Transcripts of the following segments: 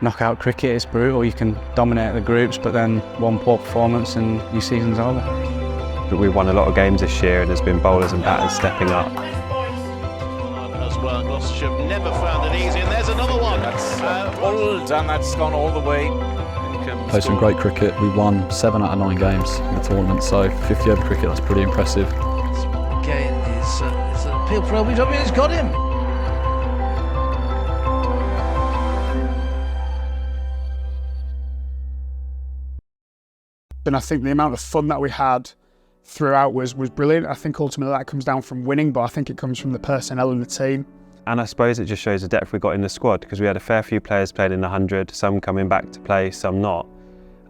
knockout cricket, it's brutal. You can dominate the groups, but then one poor performance and your season's over. But we've won a lot of games this year, and there's been bowlers and batters stepping up. As well, Gloucestershire have never found it easy, and there's another one. That's pulled, and that's gone all the way. Played some great cricket. We won 7 out of 9 games in the tournament, so 50 over cricket, that's pretty impressive. Again, it's an appeal for LBW, it's got him. And I think the amount of fun that we had throughout was brilliant. I think ultimately that comes down from winning, but I think it comes from the personnel in the team. And I suppose it just shows the depth we got in the squad, because we had a fair few players playing in the 100, some coming back to play, some not.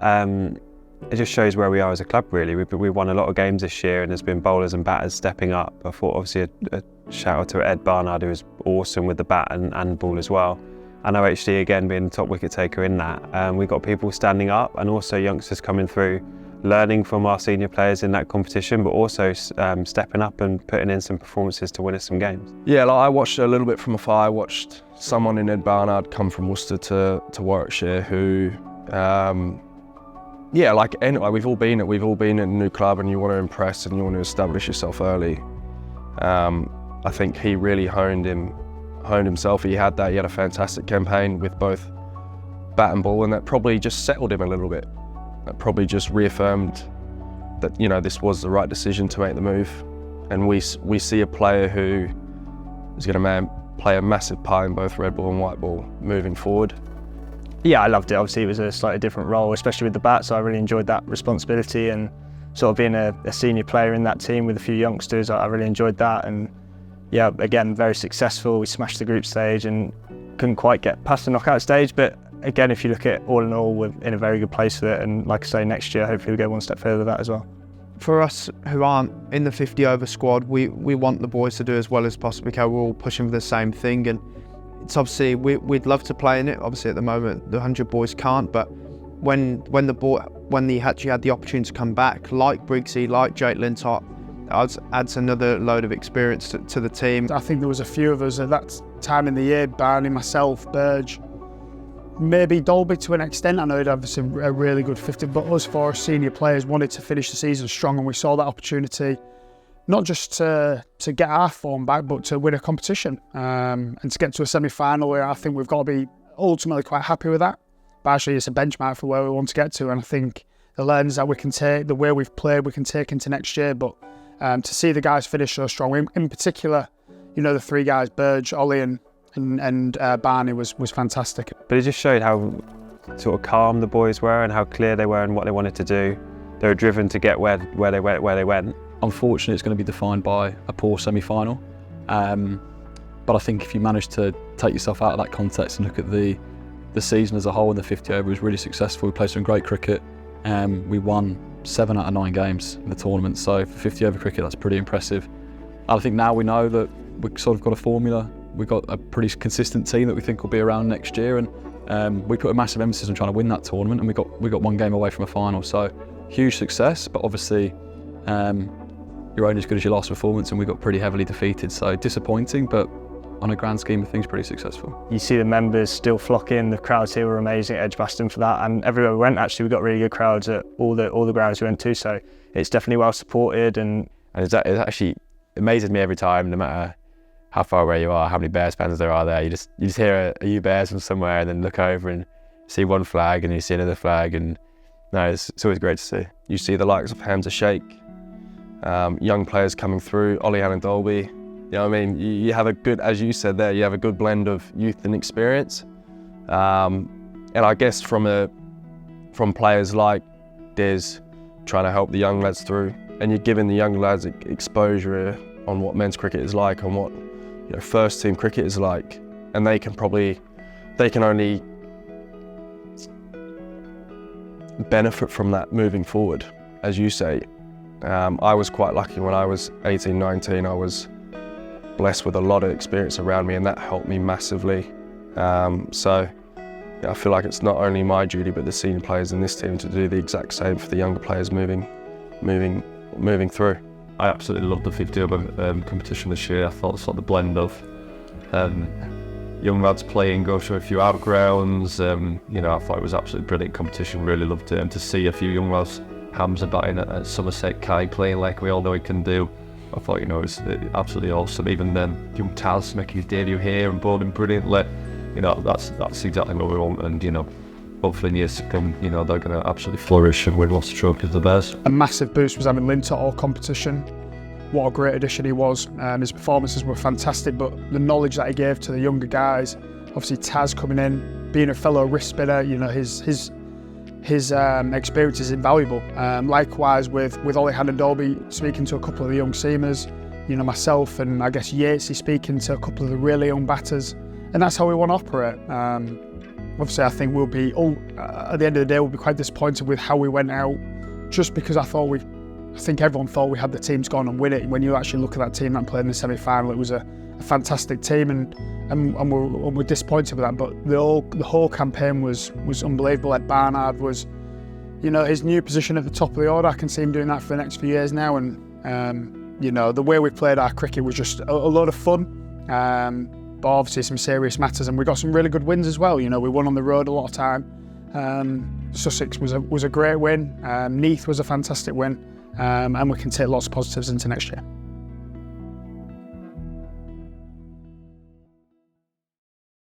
It just shows where we are as a club, really. We've won a lot of games this year, and there's been bowlers and batters stepping up. I thought obviously a shout out to Ed Barnard, who was awesome with the bat and ball as well. And OHD again being the top wicket taker in that. We've got people standing up, and also youngsters coming through, learning from our senior players in that competition, but also stepping up and putting in some performances to win us some games. Yeah, like I watched a little bit from afar. I watched someone in Ed Barnard come from Worcester to Warwickshire who, yeah, like anyway, we've all been in a new club, and you want to impress and you want to establish yourself early. I think he really honed himself. He had a fantastic campaign with both bat and ball, and that probably just settled him a little bit. That probably just reaffirmed that, you know, this was the right decision to make the move. And we see a player who is going to play a massive part in both red ball and white ball moving forward. Yeah, I loved it. Obviously, it was a slightly different role, especially with the bat, so I really enjoyed that responsibility, and sort of being a senior player in that team with a few youngsters, I really enjoyed that. And yeah, again, very successful. We smashed the group stage and couldn't quite get past the knockout stage, but again, if you look at all in all, we're in a very good place with it, and like I say, next year hopefully we'll go one step further with that as well. For us who aren't in the 50 over squad, we want the boys to do as well as possibly can. We're all pushing for the same thing, and it's obviously we'd love to play in it. Obviously at the moment the 100 boys can't, but when they actually had the opportunity to come back, like Briggsy, like Jake Lintott, adds another load of experience to the team. I think there was a few of us at that time in the year, Barney, myself, Burge, maybe Dolby to an extent. I know he'd have a really good 50, but us four senior players wanted to finish the season strong, and we saw that opportunity not just to get our form back, but to win a competition and to get to a semi-final, where I think we've got to be ultimately quite happy with that. But actually it's a benchmark for where we want to get to, and I think the learnings that we can take, the way we've played, we can take into next year. But to see the guys finish so strong, in particular, you know, the three guys, Burge, Ollie and Barney was fantastic. But it just showed how sort of calm the boys were and how clear they were and what they wanted to do. They were driven to get where they went. Unfortunately, it's going to be defined by a poor semi-final. But I think if you manage to take yourself out of that context and look at the season as a whole, and the 50 over was really successful. We played some great cricket. We won 7 out of 9 games in the tournament, so for 50 over cricket, that's pretty impressive. I think now we know that we've sort of got a formula. We've got a pretty consistent team that we think will be around next year, and we put a massive emphasis on trying to win that tournament, and we got one game away from a final, so huge success. But obviously you're only as good as your last performance, and we got pretty heavily defeated, so disappointing, but on a grand scheme of things, pretty successful. You see the members still flock in. The crowds here were amazing at Edgbaston for that, and everywhere we went, actually, we got really good crowds at all the grounds we went to, so it's definitely well supported. And it actually amazes me every time, no matter how far away you are, how many Bears fans there are there. You just hear a U Bears from somewhere, and then look over and see one flag, and you see another flag, and no, it's always great to see. You see the likes of Hamza Sheikh, young players coming through, Ollie and Dolby. You know what I mean? You have a good, as you said there, you have a good blend of youth and experience. And I guess from players like Des trying to help the young lads through, and you're giving the young lads exposure on what men's cricket is like, on what, you know, first team cricket is like, and they can only benefit from that moving forward, as you say. I was quite lucky when I was 18, 19, I was blessed with a lot of experience around me, and that helped me massively. So yeah, I feel like it's not only my duty, but the senior players in this team to do the exact same for the younger players moving through. I absolutely loved the 50 over competition this year. I thought it's like the blend of young lads playing, go through a few outgrounds. You know, I thought it was absolutely brilliant competition. Really loved it, and to see a few young lads, Hamza batting at Somerset, Kai playing like we all know he can do. I thought, you know, it was absolutely awesome. Even then, young Taz making his debut here and bowling brilliantly. You know, that's exactly what we want, and you know, hopefully in years to come, you know, they're going to absolutely flourish and win lots of trophies, the Bears. A massive boost was having Linton at all competition. What a great addition he was. His performances were fantastic, but the knowledge that he gave to the younger guys, obviously Taz coming in, being a fellow wrist spinner, you know, his experience is invaluable. Likewise with Ollie Hannon-Dolby speaking to a couple of the young seamers, you know, myself and I guess Yatesy speaking to a couple of the really young batters, and that's how we want to operate. Obviously, I think we'll be at the end of the day, we'll be quite disappointed with how we went out, just because I think everyone thought we had the team to go on and win it. When you actually look at that team that played in the semi-final, it was a fantastic team, and we're disappointed with that. But the whole campaign was unbelievable. Like Barnard was, you know, his new position at the top of the order. I can see him doing that for the next few years now, and you know, the way we played our cricket was just a lot of fun. But obviously some serious matters, and we got some really good wins as well. You know, we won on the road a lot of time. Sussex was a great win. Neath was a fantastic win, and we can take lots of positives into next year.